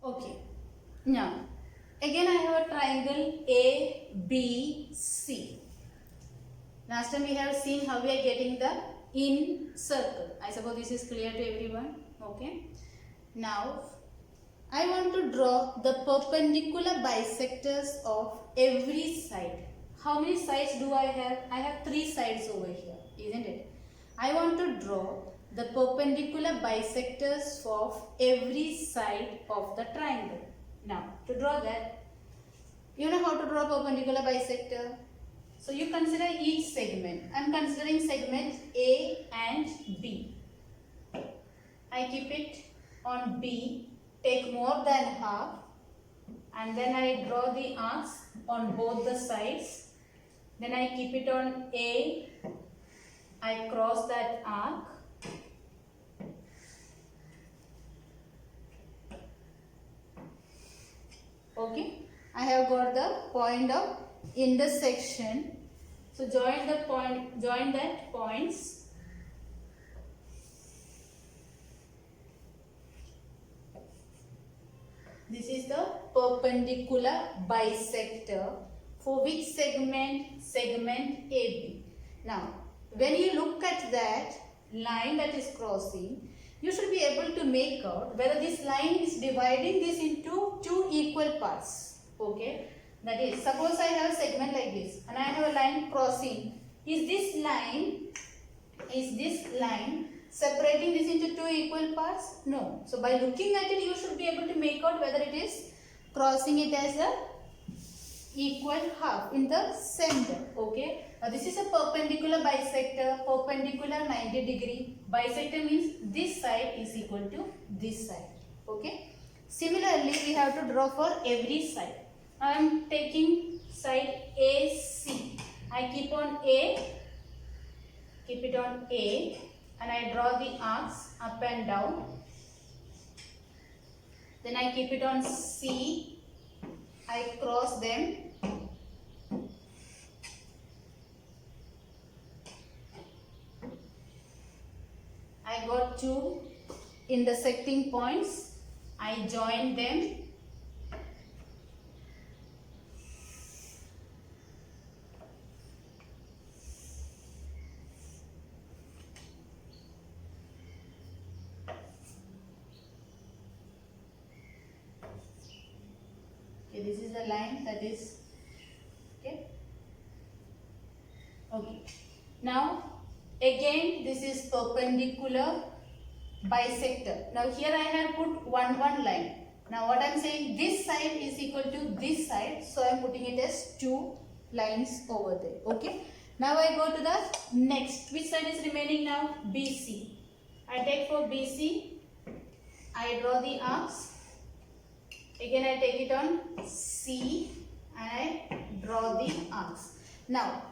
Okay. Now, again I have a triangle A, B, C. Last time we have seen how we are getting the in circle. I suppose this is clear to everyone. Okay. Now, I want to draw the perpendicular bisectors of every side. How many sides do I have? I have 3 sides over here, isn't it? I want to draw the perpendicular bisectors of every side of the triangle. Now, to draw that, you know how to draw perpendicular bisector? So, you consider each segment. I am considering segment A and B. I keep it on B, take more than half, and then I draw the arcs on both the sides. Then I keep it on A, I cross that arc. Okay, I have got the point of intersection. So join that points. This is the perpendicular bisector for which segment? Segment AB. Now, when you look at that line that is crossing, you should be able to make out whether this line is dividing this into 2 equal parts. Okay, that is, suppose I have a segment like this and I have a line crossing. Is this line separating this into 2 equal parts? No. So by looking at it, you should be able to make out whether it is crossing it as a equal half in the center. Okay. Now this is a perpendicular bisector, perpendicular 90 degree. Bisector means this side is equal to this side. Okay. Similarly, we have to draw for every side. I am taking side AC. I keep on A, keep it on A, and I draw the arcs up and down. Then I keep it on C, I cross them. I got 2 intersecting points, I join them. Okay, this is the line that is okay. Okay. Now again this is perpendicular bisector. Now here I have put one line. Now what I am saying, this side is equal to this side, so I am putting it as 2 lines over there. Okay. Now I go to the next. Which side is remaining now? BC. I take for BC. I draw the arcs. Again I take it on C and I draw the arcs. Now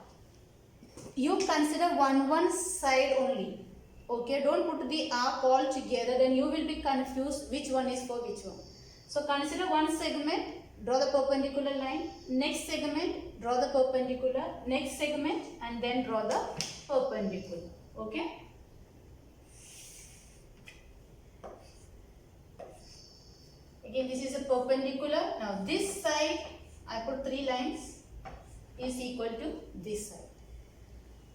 you consider one side only. Okay, don't put the arc all together, then you will be confused which one is for which one. So consider one segment, draw the perpendicular line, next segment, draw the perpendicular, next segment, and then draw the perpendicular. Okay. Again this is a perpendicular. Now this side I put 3 lines is equal to this side.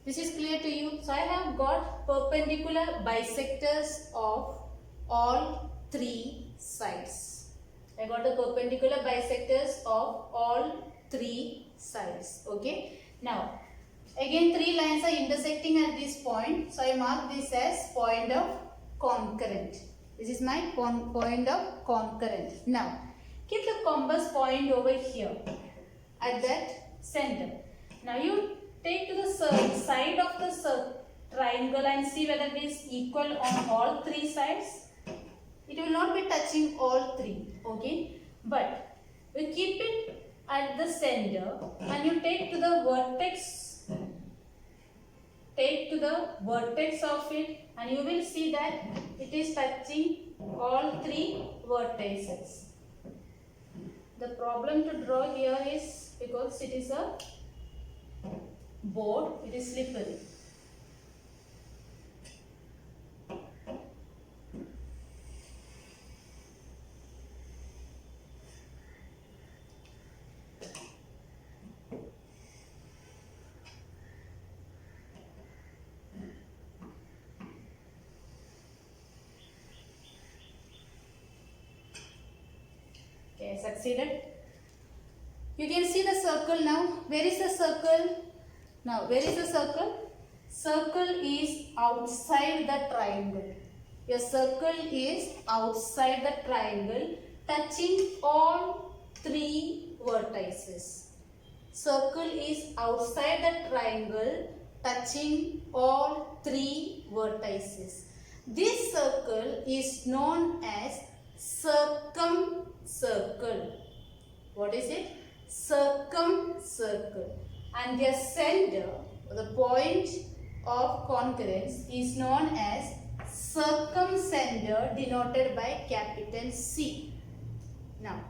This is clear to you. So I have got perpendicular bisectors of all 3 sides. I got the perpendicular bisectors of all 3 sides. Okay. Now again 3 lines are intersecting at this point. So I mark this as point of concurrent. This is my point of concurrent. Now keep the compass point over here at that center. Now you take to the side of the triangle and see whether it is equal on all 3 sides. It will not be touching all 3. Okay. But you keep it at the center and you take to the vertex. Take to the vertex of it and you will see that it is touching all 3 vertices. The problem to draw here is because it is a board, it is slippery. succeeded. You can see the circle now. Where is the circle? Now, where is the circle? Circle is outside the triangle. Your circle is outside the triangle, touching all three vertices. Circle is outside the triangle, touching all three vertices. This circle is known as circumcircle. What is it? Circumcircle. And their center, the point of concurrence, is known as circumcenter, denoted by capital C. Now,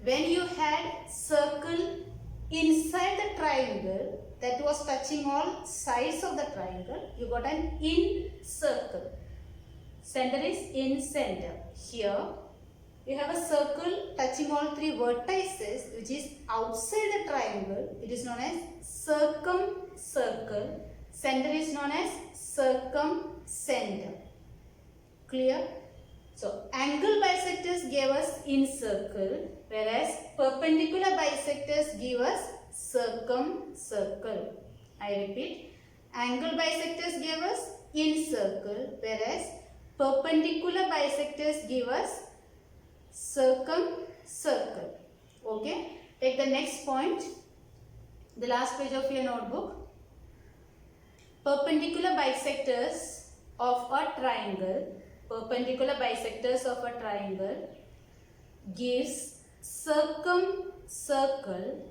when you had circle inside the triangle that was touching all sides of the triangle, you got an in circle. Center is in center. Here you have a circle touching all three vertices, which is outside the triangle. It is known as circumcircle. Center is known as circumcenter. Clear? So, angle bisectors gave us in circle, whereas perpendicular bisectors give us circumcircle. I repeat, angle bisectors gave us in circle, whereas perpendicular bisectors give us circumcircle. Okay, take the next point, the last page of your notebook. Perpendicular bisectors of a triangle, gives circumcircle,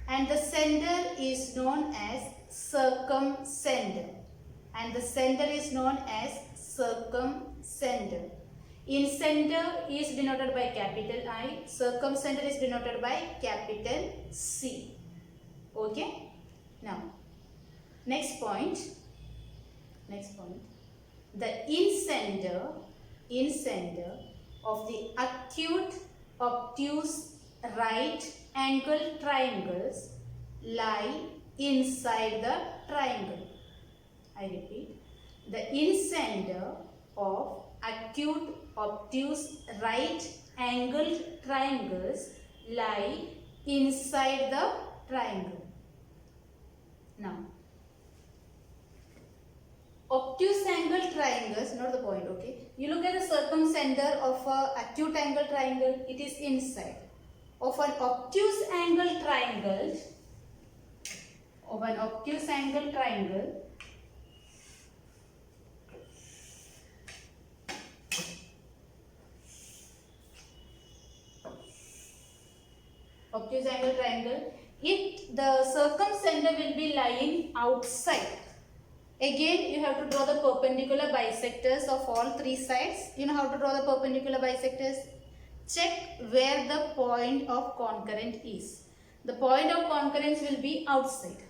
and the center is known as circumcenter. In center is denoted by capital I, circumcenter is denoted by capital C. Okay. Now, next point. The in-center of the acute obtuse right angle triangles lie inside the triangle. I repeat, the in-center of acute obtuse right angle triangles lie inside the triangle. Now, obtuse angle triangles, not the point, okay. You look at the circumcenter of an acute angle triangle, it is inside. Of an obtuse angle triangle, the circumcenter will be lying outside. Again, you have to draw the perpendicular bisectors of all three sides. You know how to draw the perpendicular bisectors? Check where the point of concurrence is. The point of concurrence will be outside.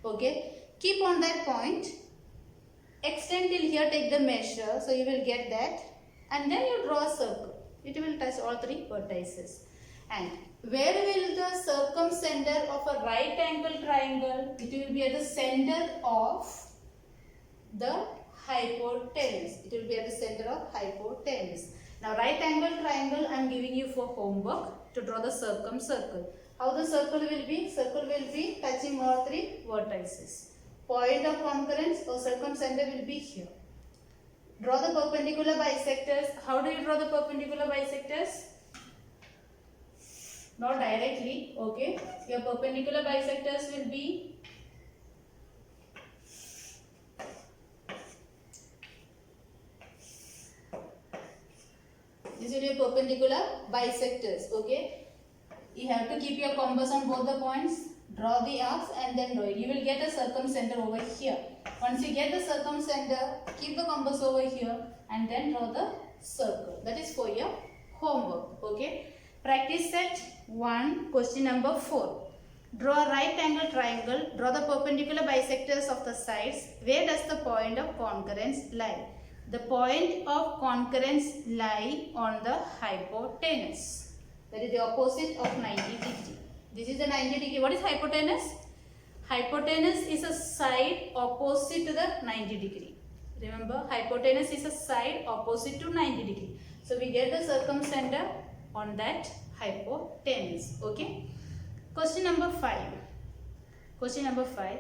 Okay. Keep on that point. Extend till here, take the measure. So, you will get that. And then you draw a circle. It will touch all three vertices. And where will the circumcenter of a right angle triangle? It will be at the center of the hypotenuse. Now, right angle triangle I am giving you for homework to draw the circumcircle. How the circle will be? Circle will be touching all three vertices. Point of concurrence or circumcenter will be here. Draw the perpendicular bisectors. How do you draw the perpendicular bisectors? Not directly, okay. Your perpendicular bisectors will be these will be perpendicular bisectors, okay. You have to keep your compass on both the points, draw the arcs and then draw it. You will get a circumcenter over here. Once you get the circumcenter, keep the compass over here and then draw the circle. That is for your homework, okay. Practice set 1, question number 4. Draw a right angle triangle. Draw the perpendicular bisectors of the sides. Where does the point of concurrence lie? The point of concurrence lie on the hypotenuse. That is the opposite of 90 degree. This is the 90 degree. What is hypotenuse? Hypotenuse is a side opposite to the 90 degree. Remember, hypotenuse is a side opposite to 90 degree. So we get the circumcenter on that hypotenuse. Okay. Question number 5. Question number 5.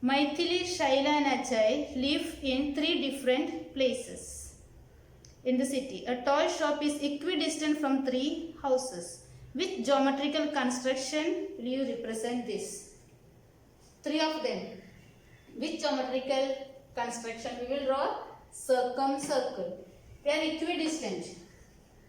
Maithili, Shaila and Ajay live in 3 different places in the city. A toy shop is equidistant from 3 houses. Which geometrical construction will you represent this? 3 of them. Which geometrical construction we will draw? Circumcircle. They are equidistant.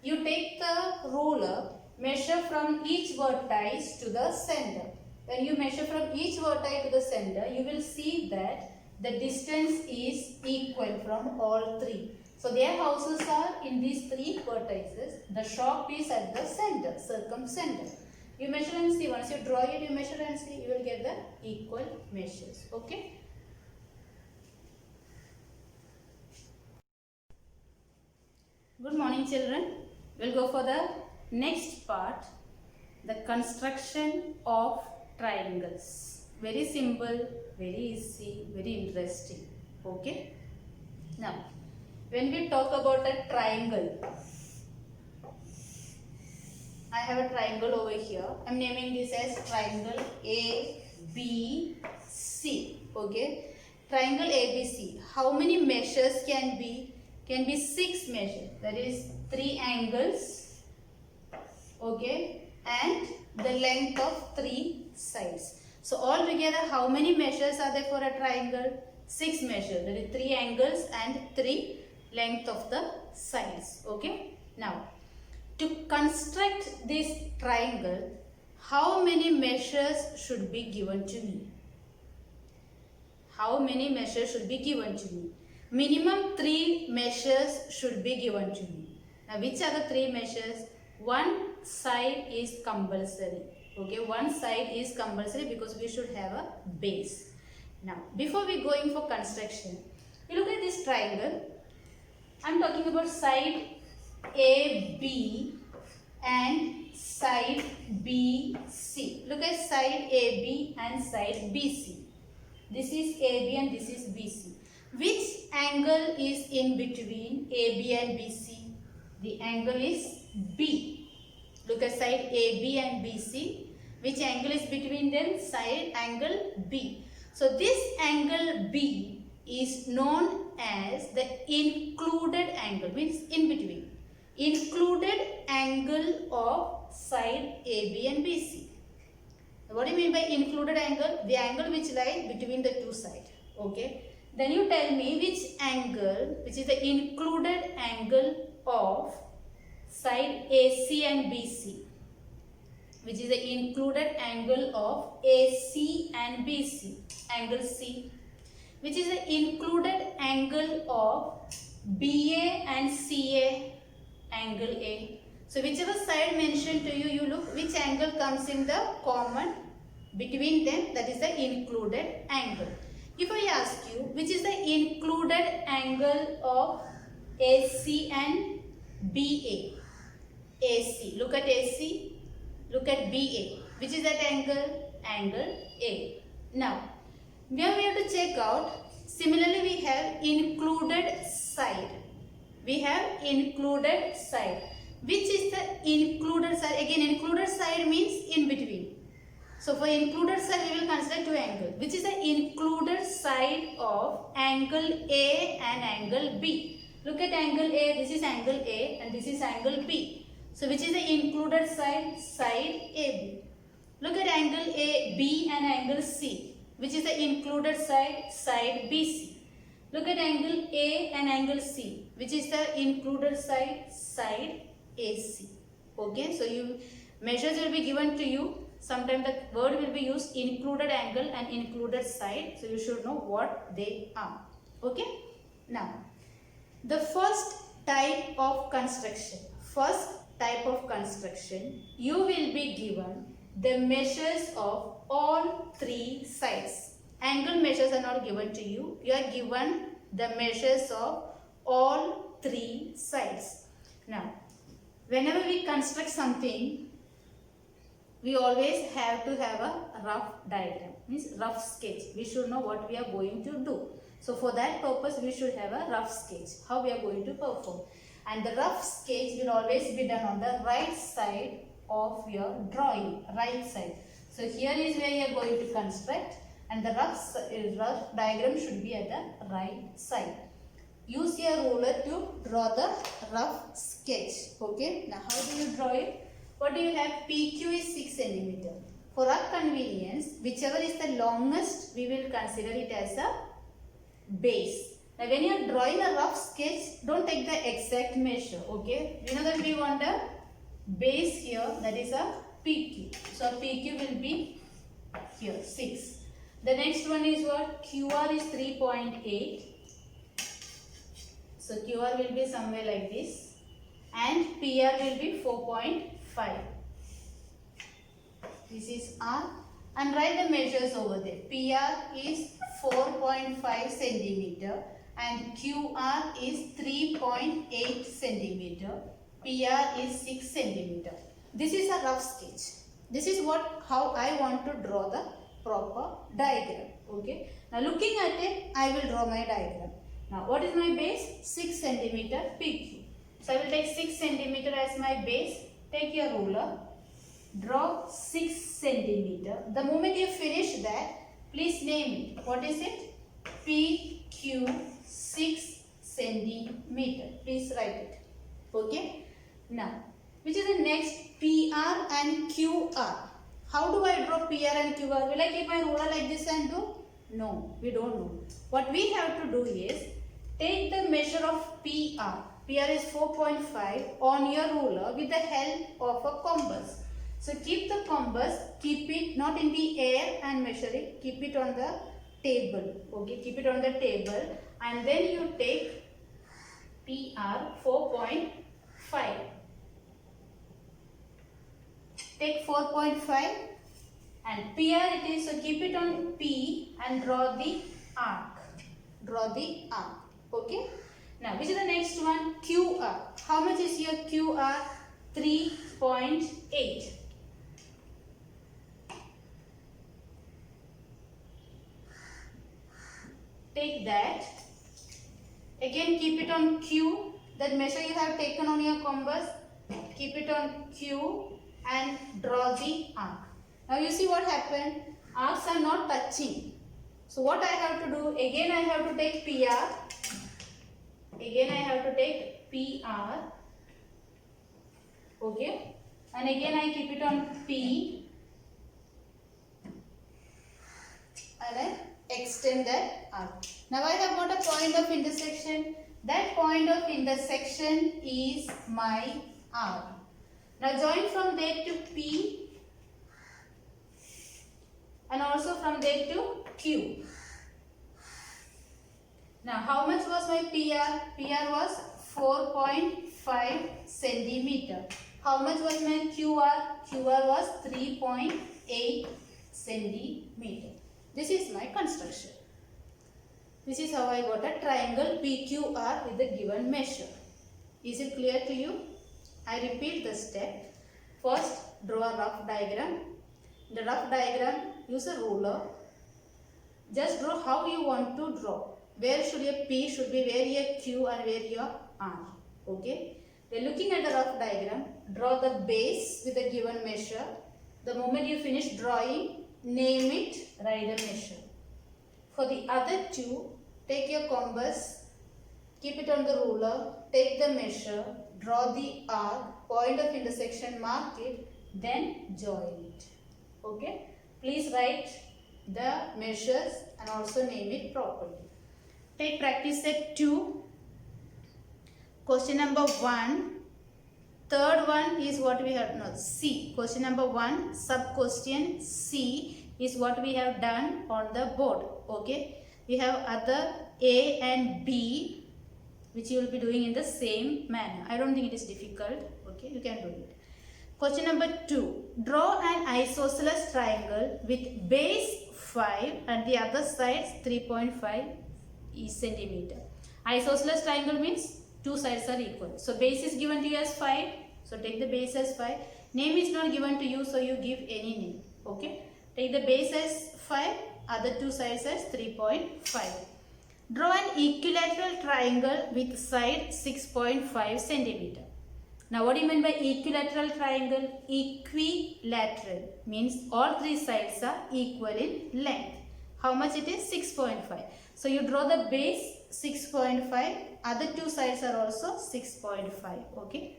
You take the ruler, measure from each vertex to the center. When you measure from each vertex to the center, you will see that the distance is equal from all 3. So their houses are in these 3 vertices. The shop is at the center, circumcenter. You measure and see. Once you draw it, you measure and see. You will get the equal measures. Okay. Good morning, children. We'll go for the next part, the construction of triangles. Very simple, very easy, very interesting. Okay. Now, when we talk about a triangle, I have a triangle over here. I am naming this as triangle ABC. Okay. Triangle ABC. How many measures can be? Can be 6 measures. That is 3 angles. Okay. And the length of 3 sides. So altogether, how many measures are there for a triangle? 6 measures. That is 3 angles and 3 length of the sides. Okay. Now, to construct this triangle, how many measures should be given to me? How many measures should be given to me? Minimum 3 measures should be given to me. Now, which are the 3 measures? One side is compulsory. Okay, one side is compulsory because we should have a base. Now, before we going for construction, you look at this triangle. I am talking about side AB and side BC. Look at side AB and side BC. This is AB and this is BC. Which angle is in between AB and BC? The angle is B. Look at side AB and BC. Which angle is between them? Side angle B. So this angle B is known as the included angle, means in between. Included angle of side AB and BC. What do you mean by included angle? The angle which lies between the 2 sides. Okay. Then you tell me which angle, which is the included angle of side AC and BC. Which is the included angle of AC and BC. Angle C. Which is the included angle of BA and CA. Angle A. So whichever side mentioned to you, you look which angle comes in the common between them, that is the included angle. If I ask you which is the included angle of AC and BA. AC. Look at AC. Look at BA. Which is that angle? Angle A. Now, here we have to check out. Similarly, we have included side. We have included side. Which is the included side? Again, included side means in between. So for included side, we will consider 2 angles. Which is the included side of angle A and angle B? Look at angle A. This is angle A and this is angle B. So which is the included side? Side AB. Look at angle AB and angle C. Which is the included side? Side BC. Look at angle A and angle C. Which is the included side? Side AC. Okay, so you measures will be given to you. Sometimes the word will be used included angle and included side. So you should know what they are. Okay. Now, the first type of construction. You will be given the measures of all 3 sides. Angle measures are not given to you. You are given the measures of all 3 sides. Now, whenever we construct something, we always have to have a rough diagram, means rough sketch. We should know what we are going to do. So for that purpose we should have a rough sketch. How we are going to perform? And the rough sketch will always be done on the right side of your drawing, right side. So here is where you are going to construct, and the rough diagram should be at the right side. Use your ruler to draw the rough sketch. Okay. Now how do you draw it? What do you have? PQ is 6 cm. For our convenience, whichever is the longest, we will consider it as a base. Now when you are drawing a rough sketch, don't take the exact measure. Okay. You know that we want a base here, that is a PQ. So PQ will be here 6. The next one is what? QR is 3.8. So QR will be somewhere like this, and PR will be 4.5. This is R, and write the measures over there. PR is 4.5 centimeter and QR is 3.8 centimeter. PR is 6 centimeter. This is a rough sketch. This is how I want to draw the proper diagram. Okay. Now looking at it, I will draw my diagram. Now what is my base? 6 centimeter PQ. So I will take 6 centimeter as my base. Take your ruler. Draw 6 centimeter. The moment you finish that, please name it. What is it? PQ 6 centimeter. Please write it. Okay. Now, which is the next? PR and QR. How do I draw PR and QR? Will I keep my ruler like this and do? No, we don't know. What we have to do is, take the measure of PR. PR is 4.5 on your ruler with the help of a compass. So keep the compass, keep it not in the air and measure it, keep it on the table. Okay, keep it on the table, and then you take PR 4.5. Take 4.5 and PR it is, so keep it on P and draw the arc. Draw the arc. Okay. Now which is the next one? QR. How much is your QR? 3.8. Take that. Again keep it on Q. That measure you have taken on your compass. Keep it on Q and draw the arc. Now you see what happened? Arcs are not touching. So what I have to do? Again I have to take PR. Again I have to take PR. Okay. And again I keep it on P. And I extend that arc. Now I have got a point of intersection. That point of intersection is my arc. Now join from there to P and also from there to Q. Now how much was my PR? PR was 4.5 centimeter. How much was my QR? QR was 3.8 centimeter. This is my construction. This is how I got a triangle PQR with the given measure. Is it clear to you? I repeat the step. First, draw a rough diagram. In the rough diagram, use a ruler. Just draw how you want to draw. Where should your P should be, where your Q and where your R. Okay. Then looking at the rough diagram, draw the base with the given measure. The moment you finish drawing, name it, write the measure. For the other two, take your compass, keep it on the ruler, take the measure, draw the arc, point of intersection, mark it, then join it. Okay. Please write the measures and also name it properly. Take practice set 2. Question number 1. Third one is what we have, no, C. Question number 1, sub question C is what we have done on the board. Okay. We have other A and B which you will be doing in the same manner. I don't think it is difficult. Okay, you can do it. Question number 2. Draw an isosceles triangle with base 5 and the other sides 3.5 centimeter. Isosceles triangle means two sides are equal. So base is given to you as 5. So take the base as 5. Name is not given to you, so you give any name. Okay. Take the base as 5, other two sides as 3.5. Draw an equilateral triangle with side 6.5 centimeter. Now what do you mean by equilateral triangle? Equilateral means all three sides are equal in length. How much it is? 6.5. So you draw the base 6.5, other two sides are also 6.5. Okay.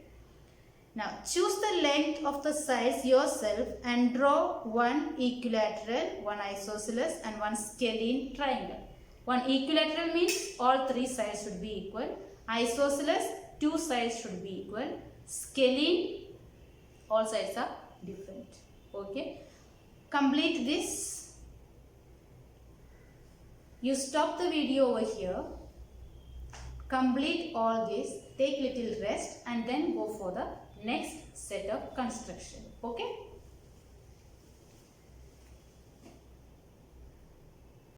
Now choose the length of the sides yourself and draw one equilateral, one isosceles and one scalene triangle. One equilateral means all three sides should be equal. Isosceles, two sides should be equal. Scalene, all sides are different. Okay. Complete this. You stop the video over here. Complete all this. Take little rest and then go for the next set of construction. Okay.